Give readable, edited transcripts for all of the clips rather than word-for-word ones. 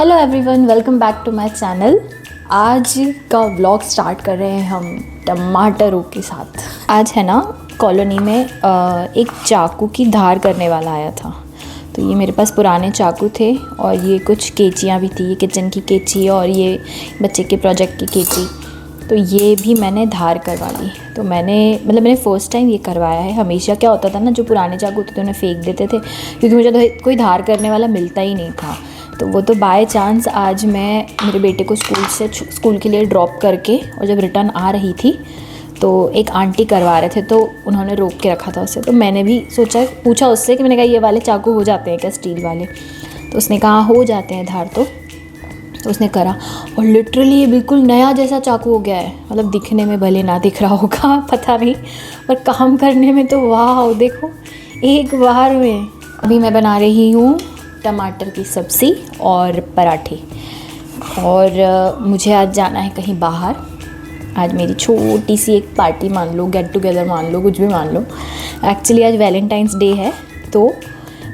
Hello everyone, welcome back to my channel. आज का vlog start कर रहे हैं हम टमाटरों के साथ। आज है ना कॉलोनी में एक चाकू की धार करने वाला आया था। तो ये मेरे पास पुराने चाकू थे और ये कुछ कैंचियाँ भी थी, ये किचन की कैंची और ये बच्चे के प्रोजेक्ट की कैंची। तो ये भी मैंने धार करवा ली। तो मैंने फ़र्स्ट टाइम ये करवाया है। हमेशा क्या होता था ना, जो पुराने चाकू होते थे उन्हें फेंक देते थे क्योंकि मुझे तो कोई धार करने वाला मिलता ही नहीं था। तो वो तो बाय चांस आज मैं मेरे बेटे को स्कूल के लिए ड्रॉप करके और जब रिटर्न आ रही थी तो एक आंटी करवा रहे थे, तो उन्होंने रोक के रखा था उसे। तो मैंने भी पूछा उससे कि मैंने कहा ये वाले चाकू हो जाते हैं क्या, स्टील वाले? तो उसने कहा हो जाते हैं धार। तो उसने करा और लिटरली ये बिल्कुल नया जैसा चाकू हो गया है। मतलब दिखने में भले ना दिख रहा होगा, पता नहीं, पर काम करने में तो वाह, देखो एक बार में। अभी मैं बना रही हूँ टमाटर की सब्ज़ी और पराठे। और मुझे आज जाना है कहीं बाहर। आज मेरी छोटी सी एक पार्टी मान लो, गेट टुगेदर मान लो, कुछ भी मान लो। एक्चुअली आज वैलेंटाइंस डे है, तो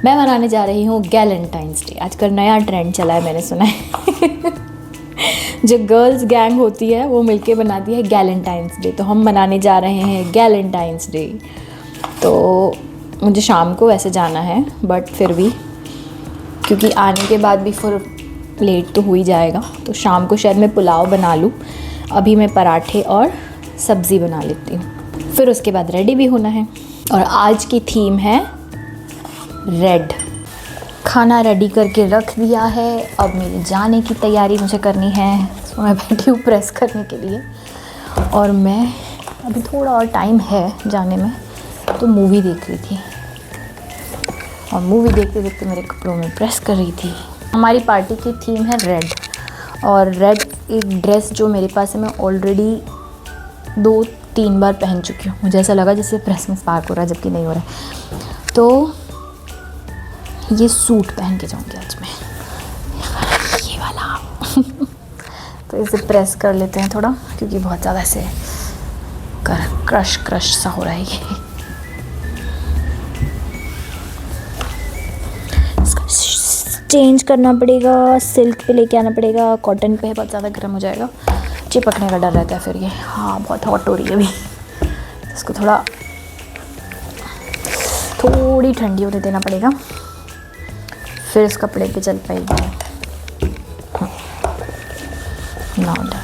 मैं मनाने जा रही हूँ गैलेंटाइंस डे। आजकल नया ट्रेंड चला है, मैंने सुना है। जो गर्ल्स गैंग होती है वो मिलके बनाती है गैलेंटाइंस डे। तो हम मनाने जा रहे हैं गैलेंटाइंस डे। तो मुझे शाम को वैसे जाना है, बट फिर भी क्योंकि आने के बाद भी फिर लेट तो हो ही जाएगा, तो शाम को शायद मैं पुलाव बना लूँ। अभी मैं पराठे और सब्ज़ी बना लेती हूँ, फिर उसके बाद रेडी भी होना है। और आज की थीम है रेड। खाना रेडी करके रख दिया है, अब मेरे जाने की तैयारी मुझे करनी है। तो मैं बैठी हूँ प्रेस करने के लिए। और मैं अभी थोड़ा और टाइम है जाने में, तो मूवी देख रही थी और मूवी देखते देखते मेरे कपड़ों में प्रेस कर रही थी। हमारी पार्टी की थीम है रेड, और रेड एक ड्रेस जो मेरे पास है, मैं ऑलरेडी 2-3 बार पहन चुकी हूँ। मुझे ऐसा लगा जैसे प्रेस में स्पार्क हो रहा है, जबकि नहीं हो रहा है। तो ये सूट पहन के जाऊँगी आज मैं, ये वाला। तो इसे प्रेस कर लेते हैं थोड़ा, क्योंकि बहुत ज़्यादा ऐसे क्रश सा हो रहा है ये। चेंज करना पड़ेगा, सिल्क पे लेके आना पड़ेगा। कॉटन पे बहुत ज़्यादा गर्म हो जाएगा, चिपकने का डर रहता है फिर ये। हाँ, बहुत हॉट हो रही है अभी, इसको थोड़ी ठंडी होने देना पड़ेगा, फिर इस कपड़े पे चल पाएगी। Now done.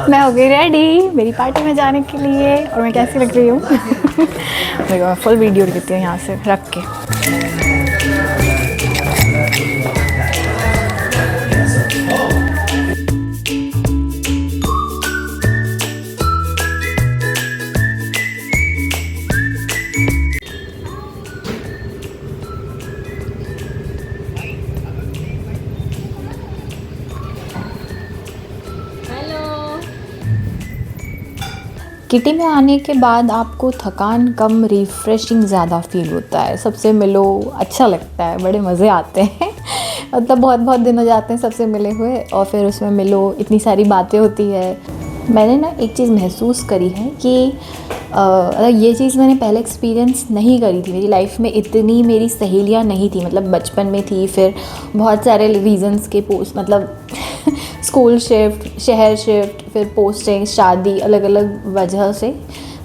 मैं हो गई रेडी मेरी पार्टी में जाने के लिए। और मैं कैसी लग रही हूँ? देखो, मैं फुल वीडियो लेती हूँ यहाँ से रख के। किटी में आने के बाद आपको थकान कम, रिफ़्रेशिंग ज़्यादा फील होता है। सबसे मिलो, अच्छा लगता है, बड़े मज़े आते हैं। मतलब बहुत दिन हो जाते हैं सबसे मिले हुए, और फिर उसमें मिलो, इतनी सारी बातें होती है। मैंने ना एक चीज़ महसूस करी है कि ये चीज़ मैंने पहले एक्सपीरियंस नहीं करी थी। मेरी लाइफ में इतनी मेरी सहेलियाँ नहीं थी। मतलब बचपन में थी, फिर बहुत सारे रीज़न्स के मतलब स्कूल शिफ्ट, शहर शिफ्ट, फिर पोस्टिंग, शादी, अलग अलग वजह से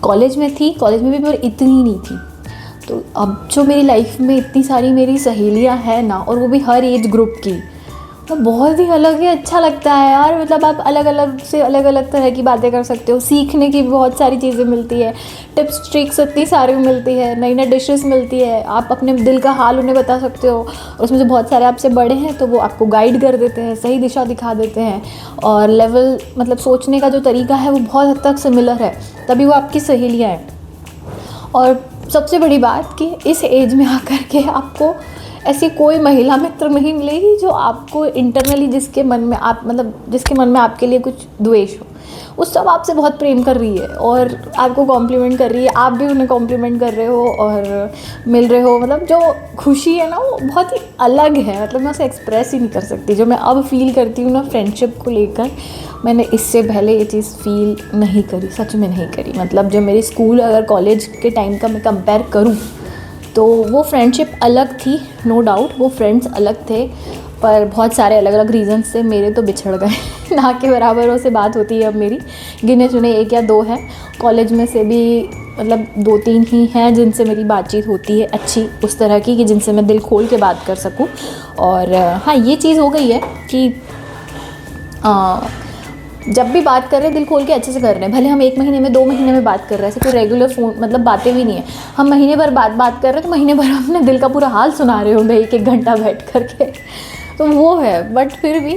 कॉलेज में थी। कॉलेज में भी पर इतनी नहीं थी। तो अब जो मेरी लाइफ में इतनी सारी मेरी सहेलियां हैं ना, और वो भी हर एज ग्रुप की, तो बहुत ही अलग ही अच्छा लगता है यार। मतलब आप अलग अलग तरह की बातें कर सकते हो, सीखने की बहुत सारी चीज़ें मिलती है, टिप्स ट्रिक्स इतनी सारी मिलती है, नई नई डिशेस मिलती है। आप अपने दिल का हाल उन्हें बता सकते हो, उसमें से बहुत सारे आपसे बड़े हैं तो वो आपको गाइड कर देते हैं, सही दिशा दिखा देते हैं। और लेवल, मतलब सोचने का जो तरीका है वो बहुत हद तक सिमिलर है, तभी वो आपकी सहेलियाँ हैं। और सबसे बड़ी बात कि इस एज में आकर के आपको ऐसी कोई महिला मित्र नहीं मिलेगी जो आपको इंटरनली जिसके मन में आपके लिए कुछ द्वेष हो। वो सब आपसे बहुत प्रेम कर रही है और आपको कॉम्प्लीमेंट कर रही है, आप भी उन्हें कॉम्प्लीमेंट कर रहे हो और मिल रहे हो। मतलब जो खुशी है ना वो बहुत ही अलग है, मतलब मैं उसे एक्सप्रेस ही नहीं कर सकती। जो मैं अब फील करती हूँ ना फ्रेंडशिप को लेकर, मैंने इससे पहले ये चीज़ फील नहीं करी, सच में नहीं करी। मतलब जो मेरी स्कूल अगर कॉलेज के टाइम का मैं कंपेयर करूँ तो वो फ्रेंडशिप अलग थी, नो डाउट वो फ्रेंड्स अलग थे, पर बहुत सारे अलग अलग रीज़न्स से मेरे तो बिछड़ गए ना के बराबरों से बात होती है अब मेरी, गिने चुने 1 या 2 हैं। कॉलेज में से भी मतलब 2-3 ही हैं जिनसे मेरी बातचीत होती है अच्छी, उस तरह की कि जिनसे मैं दिल खोल के बात कर सकूं। और हाँ, ये चीज़ हो गई है कि जब भी बात कर रहे हैं दिल खोल के अच्छे से कर रहे हैं। भले हम 1 महीने में 2 महीने में बात कर रहे हैं, ऐसे कोई रेगुलर फ़ोन मतलब बातें भी नहीं है। हम महीने भर बात कर रहे हैं तो महीने भर अपने दिल का पूरा हाल सुना रहे होंगे 1-1 घंटा बैठ करके, तो वो है। बट फिर भी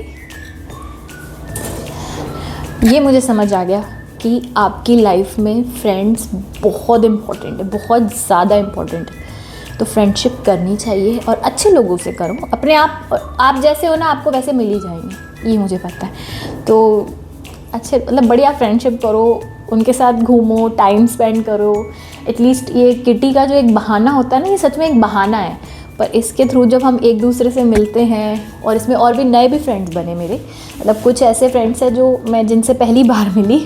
ये मुझे समझ आ गया कि आपकी लाइफ में फ्रेंड्स बहुत इम्पॉर्टेंट है, बहुत ज़्यादा इम्पॉर्टेंट है। तो फ्रेंडशिप करनी चाहिए और अच्छे लोगों से करो। अपने आप जैसे हो ना, आपको वैसे मिल ही जाएंगे, ये मुझे पता है। तो अच्छे मतलब बढ़िया फ्रेंडशिप करो, उनके साथ घूमो, टाइम स्पेंड करो। एटलीस्ट ये किटी का जो एक बहाना होता है ना, ये सच में एक बहाना है, पर इसके थ्रू जब हम एक दूसरे से मिलते हैं, और इसमें और भी नए भी फ्रेंड्स बने मेरे। मतलब कुछ ऐसे फ्रेंड्स हैं जो मैं जिनसे पहली बार मिली,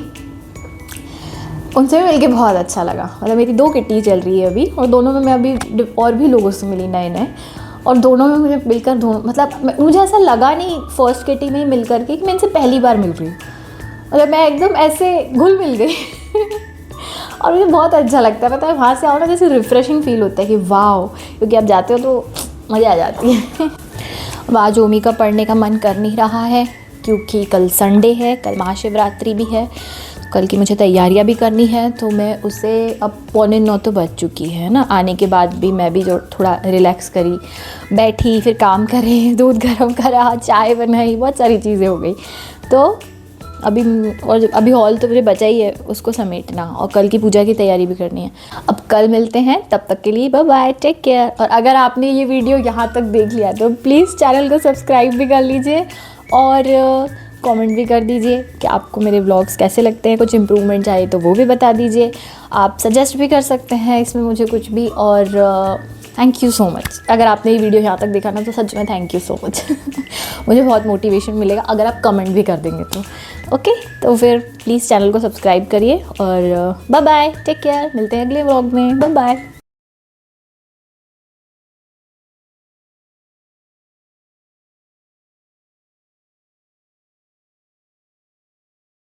उनसे भी मिलके बहुत अच्छा लगा। मतलब मेरी 2 किटी चल रही है अभी, और दोनों में मैं अभी और भी लोगों से मिली नए, और दोनों में मुझे मिलकर मतलब मुझे ऐसा लगा नहीं फर्स्ट किटी में ही मिल करके कि मैं इनसे पहली बार मिल रही हूँ। मतलब मैं एकदम ऐसे घुल मिल गई और मुझे बहुत अच्छा लगता है। पता है, वहाँ से आओ ना, जैसे रिफ़्रेशिंग फील होता है कि वाह, क्योंकि आप जाते हो तो मज़ा आ जाती है। अब आज ओमी का पढ़ने का मन कर नहीं रहा है क्योंकि कल संडे है, कल महाशिवरात्रि भी है, कल की मुझे तैयारियां भी करनी है। तो मैं उसे अब 8:45 तो बज चुकी है ना, आने के बाद भी मैं भी जो थोड़ा रिलैक्स करी, बैठी, फिर काम करे, दूध गर्म करा, चाय बनाई, बहुत सारी चीज़ें हो गई। तो अभी हॉल तो मुझे बचा ही है, उसको समेटना, और कल की पूजा की तैयारी भी करनी है। अब कल मिलते हैं, तब तक के लिए बाय बाय, टेक केयर। और अगर आपने ये वीडियो यहाँ तक देख लिया तो प्लीज़ चैनल को सब्सक्राइब भी कर लीजिए और कमेंट भी कर दीजिए कि आपको मेरे व्लॉग्स कैसे लगते हैं। कुछ इम्प्रूवमेंट चाहिए तो वो भी बता दीजिए। आप सजेस्ट भी कर सकते हैं इसमें मुझे कुछ भी। और थैंक यू सो मच, अगर आपने ये वीडियो यहाँ तक देखा ना तो सच में थैंक यू सो मच मुझे बहुत मोटिवेशन मिलेगा अगर आप कमेंट भी कर देंगे तो। ओके, तो फिर प्लीज़ चैनल को सब्सक्राइब करिए और बाय बाय, टेक केयर। मिलते हैं अगले व्लॉग में, बाय बाय।